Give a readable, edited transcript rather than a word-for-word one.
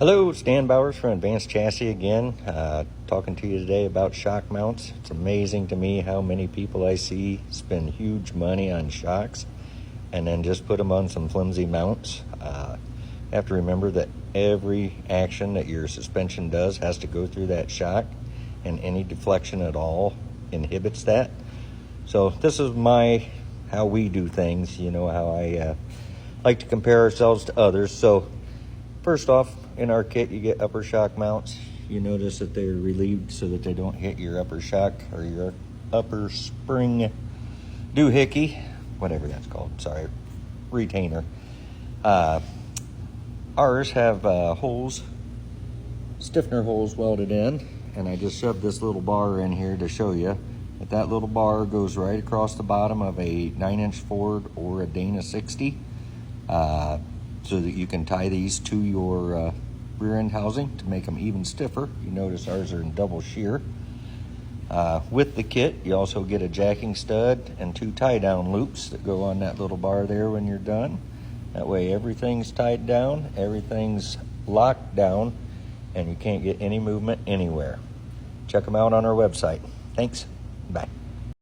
Hello, Stan Bowers from Advanced Chassis again, talking to you today about shock mounts. It's amazing to me how many people I see spend huge money on shocks and then just put them on some flimsy mounts. You have to remember that every action that your suspension does has to go through that shock, and any deflection at all inhibits that. So this is how we do things, how I like to compare ourselves to others. So first off, in our kit, you get upper shock mounts. You notice that they're relieved so that they don't hit your upper shock or your upper spring doohickey, whatever that's called, sorry, retainer. Ours have holes, stiffener holes welded in, and I just shoved this little bar in here to show you that little bar goes right across the bottom of a 9-inch Ford or a Dana 60. So that you can tie these to your rear end housing to make them even stiffer. You notice ours are in double shear. With the kit, you also get a jacking stud and 2 tie down loops that go on that little bar there when you're done. That way everything's tied down, everything's locked down, and you can't get any movement anywhere. Check them out on our website. Thanks. Bye.